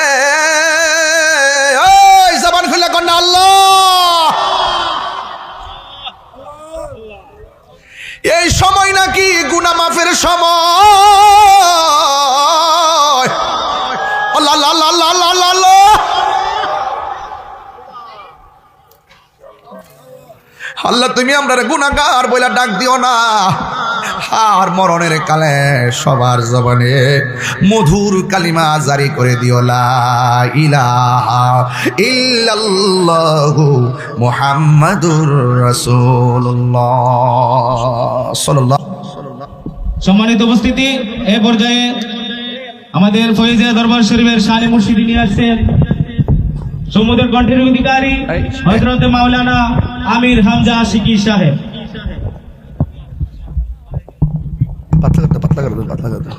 ওই জবান খুলে কন্যা আল্লাহ, এই সময় নাকি গুনাহ মাফের সময়। আল্লাহ আল্লাহ আল্লাহ আল্লাহ আল্লাহ, আল্লাহ তুমি আমরা গুনাহগার বইলা ডাক দিও না। আর মরণের কালে সবার জবানে মধুর কালিমা জারি করে দিও, লা ইলাহা ইল্লাল্লাহু মুহাম্মাদুর রাসূলুল্লাহ সাল্লাল্লাহু। সম্মানিত উপস্থিতি, এ পর্যায়ে আমাদের ফয়জিয়া দরবার শরীফের শানে মুর্শিদি নিয়ে আসছেন সমুদ্র কণ্ঠের অধিকারী হযরত মাওলানা আমির হামজা আশিকি সাহেব। পাতলা করতে।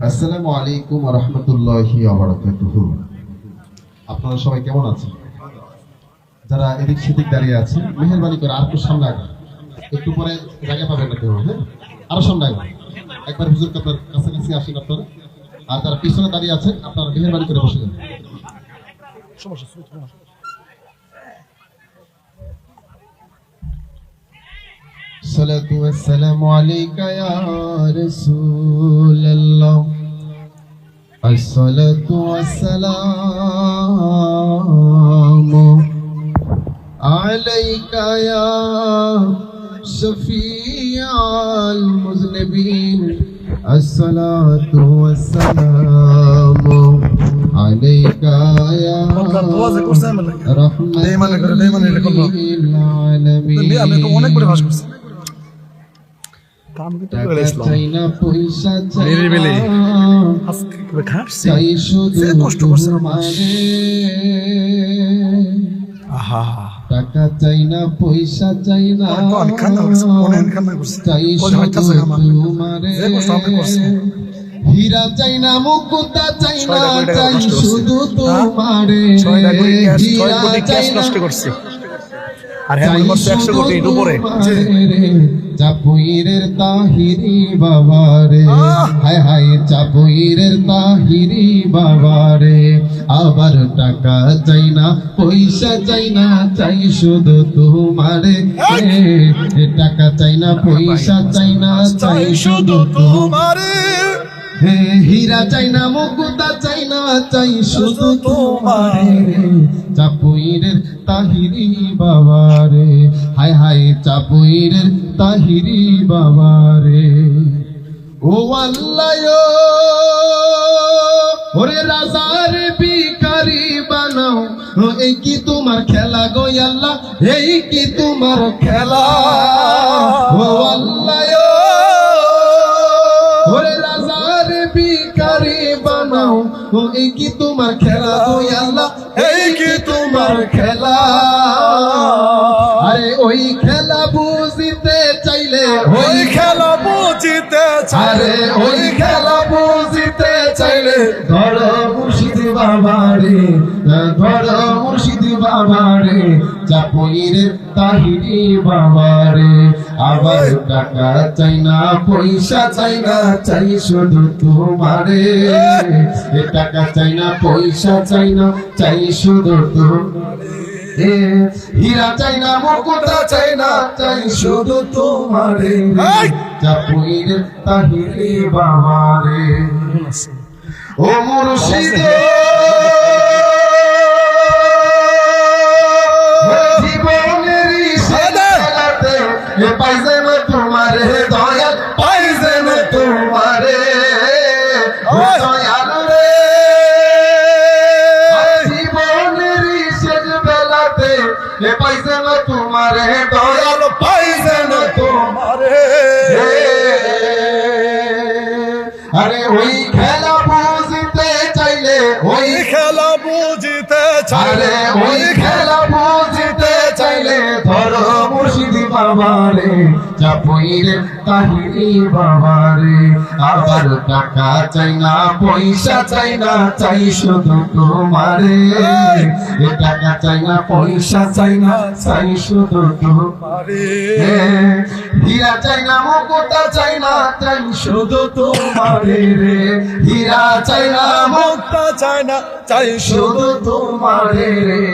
আসসালামু আলাইকুম ওয়া রাহমাতুল্লাহি ওয়া বারাকাতুহু। আপনারা সবাই কেমন আছেন? যারা এদিক সেদিক দাঁড়িয়ে আছেন, মেহেরবানি করে আর একটু সামনে আগান, একটু পরে জায়গা পাবেন না কেউ, হ্যাঁ আরো সামনে আগান, একবার হুজুরকে আপনার কাছাকাছি আসেন আপনারা। আর যারা পিছনে দাঁড়িয়ে আছেন আপনারা মেহেরবানি করে বসে যান। সালাতু ওয়াসসালামু আলাইকা ইয়া রাসূলুল্লাহ, আসসালাতু ওয়াসসালামু আলাইকা ইয়া শফিয়াল মুজনিবিন, আসসালাতু ওয়াসসালামু আলাইকা ইয়া রাহমাতুল আলামিন। চাই না পয়সা চাই শুধু তোমারে, টাকা চাই না পয়সা চাই না, চাই শুধু তোমারে, হীরা চাই না মুকুতা চাই না, চাই শুধু তোমারে, হীরা চাই না চাপুইরের তাহিরি বাবারে, হায় হায় চাপুইরের তাহিরি বাবারে, আবার টাকা চাই না পয়সা চাই না, চাই শুধু তোমারে, টাকা চাই না পয়সা চাই না, চাই শুধু তোমারে, হীরা চাই না মুকুতা চাই না, চাই শুধু তোমারে, চাপুইরের তাহিরি বাবারে, হায় হায় চাপুইরের তাহিরি বাবারে। ও আল্লাহ ওরে রাজার ভিখারি বানাও, এই কি তোমার খেলা গো আল্লাহ, এই কি তোমার খেলা, ও আল্লাহ ওরে রাজার ভিখারি বানাও, এই কি তোমার খেলা গো আল্লাহ, এই কি তোমার খেলা। আরে ওই খেলা বুঝিতে চাইলে, ওই খেলা বুঝিতে চাইলে, ওই খেলা বুঝিতে চাইলে ধরো মুর্শিদ বাবারে, ধরো মুর্শিদ বাবারে, চাপুইরের তাহিরি বাবারে, আবার টাকা চাই না পয়সা চাই না, চাই শুধু তোমারে, টাকা চাই না পয়সা চাই না, চাই শুধু তোমারে, হীরা চাই না মুকুতা চাই না, চাই শুধু তোমারে, চাপুইরের তাহিরি বাবারে। ও মুর্শিদ জীবনের শেষে পাইছেন তোমারে দয়াল, পাইছেন তোমারে দয়াল রে, জীবনের শেষ বেলাতে পাইছেন তোমারে দয়াল, পাইছেন তোমারে। আরে ওই খেলা বুঝতে চাইলে, ওই খেলা বুঝতে চাইলে, ওই খেলা বুঝতে চাইলে ধরো মুর্শিদ বাবা বাবারে চাপইরে তাহিরি বাবারে আবার টাকা চাই না পয়সা চাই না চাই শুধু তোমারে এ টাকা চাই না পয়সা চাই না চাই শুধু তোমারে হীরা চাই না মুকুটা চাই না চাই শুধু তোমারে রে হীরা চাই না মুক্তা চাই না চাই শুধু তোমারে রে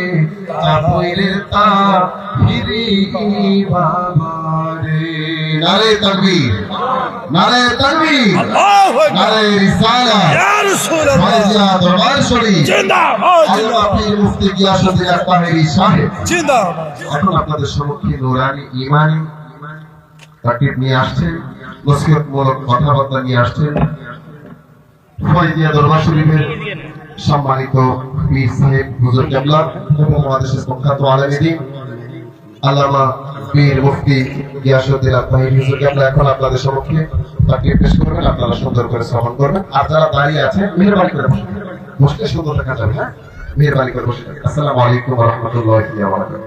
চাপইরে তাহিরি বাবারে নারে তাকবীর নারে তাকবীর নারে রিসালাত ইয়া রাসূলুল্লাহ ফায়জিয়া দরবার শরীফ জিন্দাবাদ আল্লাহ পীর মুফতি গিয়াসউদ্দিন তাহিরি সাহেব জিন্দাবাদ এখন আপনাদের সম্মুখে নুরানি ঈমানি তাকিব নিয়ে আসছেন নসিহতমূলক কথাবার্তা নিয়ে আসছেন ফায়জিয়া দরবার শরীফের সম্মানিত পীর সাহেব হুজুর কেবলা উপমহাদেশের প্রখ্যাত আলেম দ্বীন আল্লামা পীর মুফতি গিয়াসউদ্দিন তাহিরি হুজুর কেবলা এখন আপনাদের সম্মুখে তাকিব পেশ করবেন, আপনারা সুন্দর করে শ্রবণ করবেন। আর যারা দাঁড়িয়ে আছেন মেহেরবানি করে বসে বসলে সুন্দর দেখা যাবে, হ্যাঁ মেহেরবানি করে বসে। আসসালামু আলাইকুম ওয়া রাহমাতুল্লাহি ওয়া বারাকাতুহু।